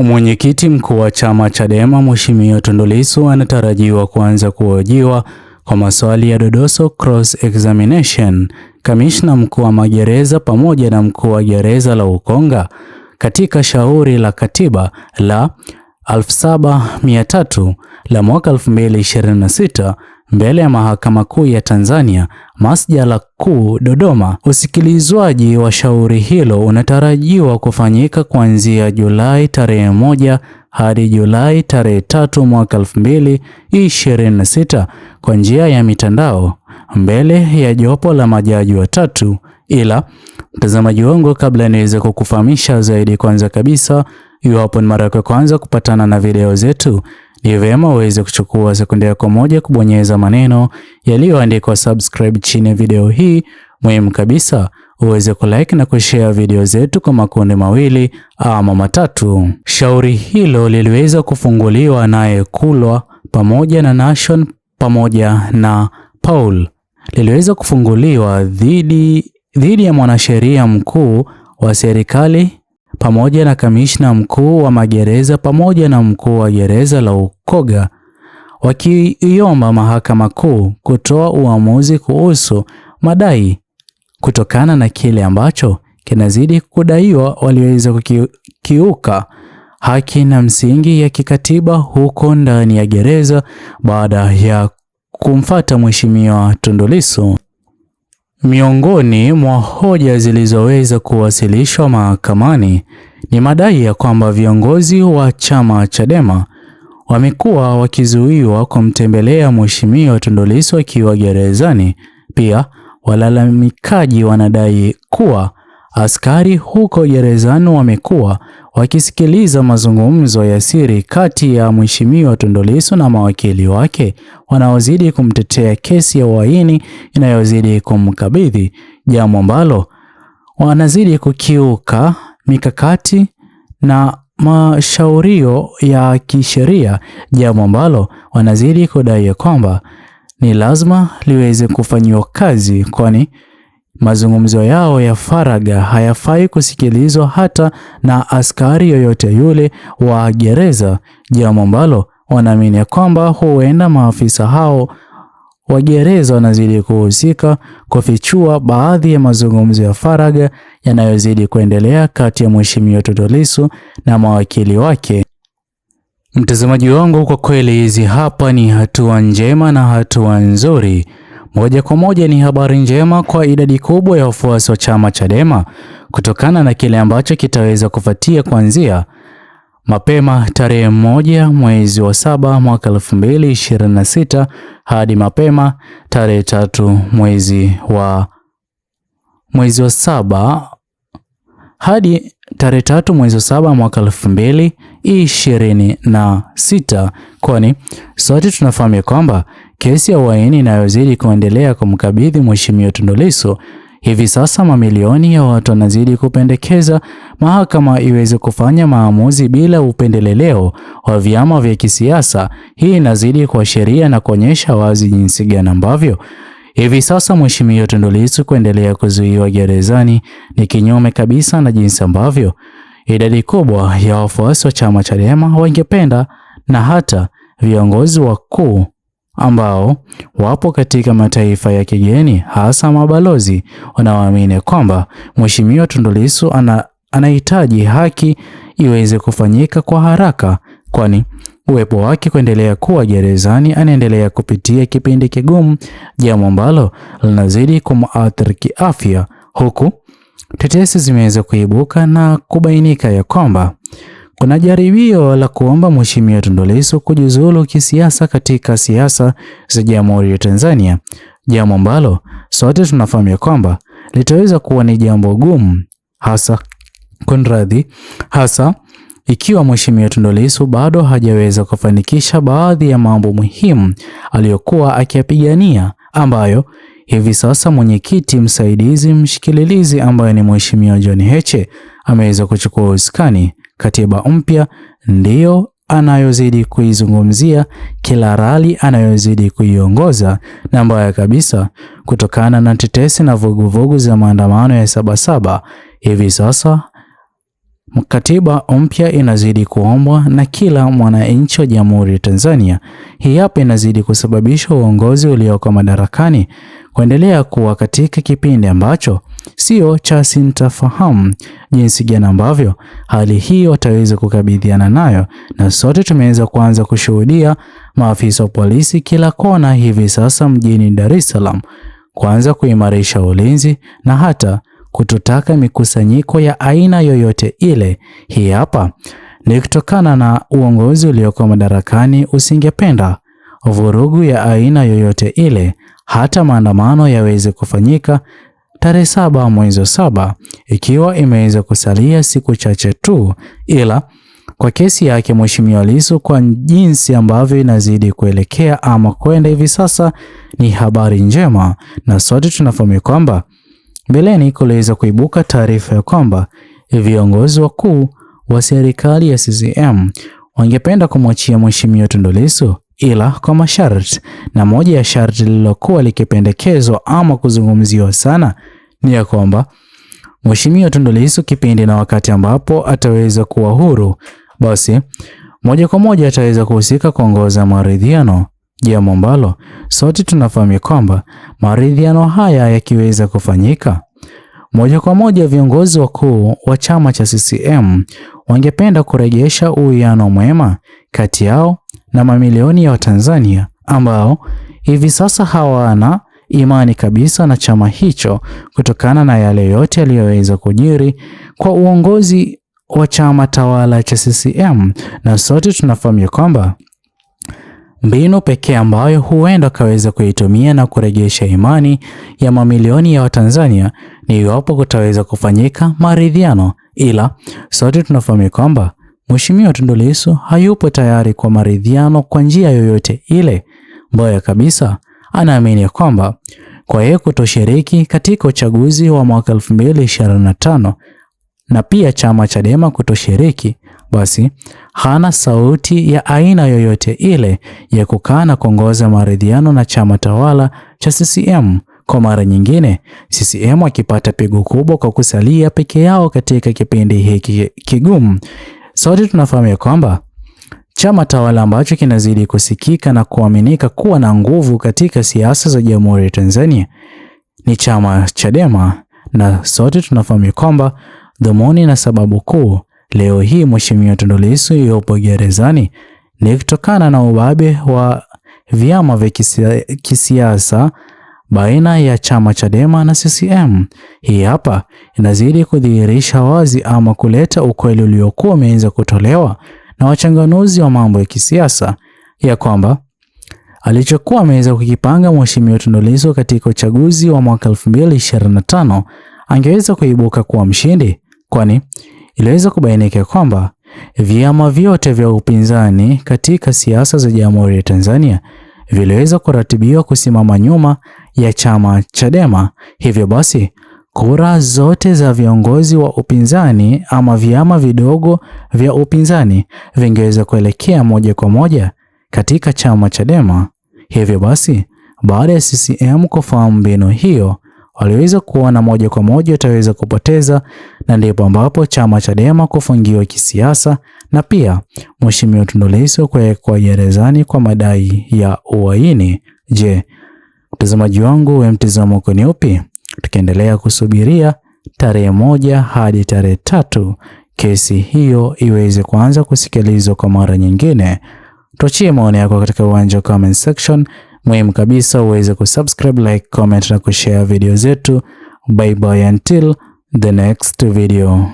Mwenyekiti mkuu wa chama Chadema Mheshimiwa Tundu Lissu anatarajiwa kuanza kuhojiwa kwa maswali ya dodoso cross examination kamishna mkuu wa magereza pamoja na mkuu wa gereza la Ukonga katika shauri la katiba la 7300 la mwaka 2026 mbele ya Mahakama Kuu ya Tanzania Masjala Kuu Dodoma. Usikilizwaji wa shauri hilo unatarajiwa kufanyika kuanzia Julai tarehe 1 hadi Julai tarehe 3 mwaka 2026 kwa njia ya mitandao mbele ya jopo la majaji watatu. Ila mtazamaji wangu, kabla niweze kukufahamisha zaidi, kwanza kabisa, iwapo ni mara ya kwanza kupatana na video zetu, ni vyema uweze kuchukua sekunde yako moja kubonyeza maneno yaliyoandikwa subscribe chini ya video hii. Muhimu kabisa uweze kulike na kushare video zetu kwa makundi mawili ama matatu. Shauri hilo liliweza kufunguliwa naye Kulwa pamoja na Nation pamoja na Paul. Liliweza kufunguliwa dhidi ya mwanasheria mkuu wa serikali pamoja na kamishna mkuu wa magereza pamoja na mkuu wa gereza la Ukonga, wakiiomba Mahakama Kuu kutoa uamuzi kuhusu madai kutokana na kile ambacho kinazidi kudaiwa waliweza kukiuka haki na msingi ya kikatiba huko ndani ya gereza baada ya kumfuata Mheshimiwa Tundu Lissu. Miongoni mwa hoja zilizoweza kuwasilishwa mahakamani ni madai ya kwamba viongozi wa chama Chadema wamekuwa wakizuiwa kumtembelea Mheshimiwa Tundu Lissu akiwa gerezani. Pia walalamikaji wanadai kuwa askari huko gerezani wamekuwa wakisikiliza mazungumzo ya siri kati ya Mheshimiwa Tundu Lissu na mawakili wake wanaozidi kumtetea kesi ya uhaini inayozidi kumkabidhi, jambo ambalo wanazidi kukiuka mikakati na mashaurio ya kisheria, jambo ambalo wanazidi kudai kwamba ni lazima liweze kufanyiwa kazi, kwani mazungumzo yao ya faragha hayafai kusikilizwa hata na askari yoyote yule wa gereza, jambo ambalo wanaamini kwamba huenda maafisa hao wa gereza wanazidi kuhusika kufichua baadhi ya mazungumzo ya faragha yanayozidi kuendelea kati ya Mheshimiwa Tundu Lissu na mawakili wake. Mtazamaji wangu, kwa kweli hizi hapa ni hatua njema na hatua nzuri. Moja kwa moja ni habari njema kwa idadi kubwa ya wafuasi wa chama Chadema kutokana na kile ambacho kitaweza kufuatia kuanzia mapema tarehe 1 mwezi wa 7 mwaka 2026 hadi mapema tarehe 3 mwezi wa 7 hadi tarehe 3 mwezi wa 7 mwaka 2026, kwani sote tunafahamu kwamba kesi ya uhaini inayozidi kuendelea kumkabidhi Mheshimiwa Tundu Lissu, hivi sasa mamilioni ya watu wanazidi kupendekeza mahakama iweze kufanya maamuzi bila upendeleo wa vyama vya kisiasa. Hii inazidi kuashiria na kuonyesha wazi jinsi gani ambavyo hivi sasa Mheshimiwa Tundu Lissu kuendelea kuzuiwa gerezani ni kinyume kabisa na jinsi ambavyo idadi kubwa ya wafuasi wa chama Chadema wangependa, na hata viongozi wakuu ambao wapo katika mataifa ya kigeni, hasa mabalozi, wanaoamini kwamba Mheshimiwa Tundu Lissu anahitaji haki iweze kufanyika kwa haraka, kwani uwepo wake kuendelea kuwa gerezani anaendelea kupitia kipindi kigumu, jambo ambalo linazidi kumaathiri kiafya, huku tetesi zimeweza kuibuka na kubainika ya kwamba kuna jaribio la kuomba Mheshimiwa Tundu Lissu kujiuzulu kisiasa katika siasa za Jamhuri ya Tanzania, jambo ambalo sote tunafahamu kwamba litaweza kuwa ni jambo gumu, hasa ikiwa Mheshimiwa Tundu Lissu bado hajaweza kufanikisha baadhi ya mambo muhimu aliyokuwa akiyapigania, ambayo hivi sasa mwenyekiti msaidizi mshikililizi ambaye ni Mheshimiwa John Heche ameweza kuchukua usukani. Katiba mpya ndiyo anayozidi kuizungumzia, kila rali anayozidi kuiongoza, na mbaya kabisa kutokana na tetesi na vuguvugu za maandamano ya Sabasaba, hivi sasa Katiba mpya inazidi kuombwa na kila mwananchi wa Jamhuri ya Tanzania. Hii hapa inazidi kusababisha uongozi ulioko madarakani kuendelea kuwa katika kipindi ambacho sio cha sintofahamu jinsi gani ambavyo hali hii wataweza kukabiliana nayo, na sote tumeweza kuanza kushuhudia maafisa wa polisi kila kona hivi sasa mjini Dar es Salaam kuanza kuimarisha ulinzi na hata kutotaka mikusanyiko ya aina yoyote ile. Hii hapa ni kutokana na uongozi ulioko madarakani usingependa vurugu ya aina yoyote ile, hata maandamano yaweze kufanyika tarehe 7 mwezi wa 7 ikiwa imeweza kusalia siku chache tu. Ila kwa kesi yake Mheshimiwa Lissu, kwa jinsi ambavyo inazidi kuelekea ama kwenda hivi sasa, ni habari njema, na sote tunafahamu kwamba mbeleni kuliweza kuibuka taarifa ya kwamba viongozi wakuu wa serikali ya CCM wangependa kumwachia Mheshimiwa Tundu Lissu, ila kwa masharti, na moja ya sharti lililokuwa likipendekezwa ama kuzungumziwa sana ni ya kwamba Mheshimiwa Tundu Lissu kipindi na wakati ambapo ataweza kuwa huru, basi moja kwa moja ataweza kuhusika kuongoza maridhiano, jambo ambalo sote tunafahamu kwamba maridhiano haya yakiweza kufanyika, moja kwa moja viongozi wakuu wa chama cha CCM wangependa kurejesha uwiano mwema kati yao na mamilioni ya Watanzania ambao hivi sasa hawana imani kabisa na chama hicho kutokana na yale yote yaliyoweza kujiri kwa uongozi wa chama tawala cha CCM. Na sote tunafahamu kwamba mbinu pekee ambayo huenda kaweza kuitumia na kurejesha imani ya mamilioni ya Watanzania ni iwapo kutaweza kufanyika maridhiano, ila sote tunafahamu kwamba Mheshimiwa Tundu Lissu hayupo tayari kwa maridhiano kwa njia yoyote ile. Mbaya kabisa, anaamini kwamba kwa yeye kutoshiriki katika uchaguzi wa mwaka 2025 na pia chama Chadema kutoshiriki, basi hana sauti ya aina yoyote ile ya kukaa na kuongoza maridhiano na chama tawala cha CCM. Kwa mara nyingine, CCM akipata pigo kubwa kwa kusalia peke yao katika kipindi hiki kigumu. Sote tunafahamu kwamba chama tawala ambacho kinazidi kusikika na kuaminika kuwa na nguvu katika siasa za Jamhuri ya Tanzania ni chama Chadema, na sote tunafahamu kwamba dhumuni na sababu kuu leo hii Mheshimiwa Tundu Lissu yupo gerezani ni kutokana na ubabe wa vyama vya kisiasa baina ya chama Chadema na CCM. Hii hapa inazidi kudhihirisha wazi ama kuleta ukweli uliokuwa umeanza kutolewa na wachanganuzi wa mambo ya kisiasa ya kwamba alichokuwa ameweza kukipanga Mheshimiwa Tundu Lissu katika uchaguzi wa mwaka 2025 angeweza kuibuka kuwa mshindi, kwani iliweza kubainika kwamba vyama vyote vya upinzani katika siasa za Jamhuri ya Tanzania viliweza kuratibiwa kusimama nyuma ya chama Chadema. Hivyo basi kura zote za viongozi wa upinzani ama vyama vidogo vya upinzani vingeweza kuelekea moja kwa moja katika chama Chadema. Hivyo basi baada ya CCM kufahamu mbinu hiyo, waliweza kuona moja kwa moja utaweza kupoteza, na ndipo ambapo chama Chadema kufungiwa kisiasa na pia Mheshimiwa Tundu Lissu kuwekwa gerezani kwa madai ya uhaini. Je, mtazamaji wangu, wewe mtazamo wako ni upi? Tukiendelea kusubiria tarehe 1 hadi tarehe 3 kesi hiyo iweze kuanza kusikilizwa kwa mara nyingine. Tuachie maoni yako katika uwanja wa comment section. Muhimu kabisa uweze kusubscribe, like, comment na kushare video zetu. Bye bye until the next video.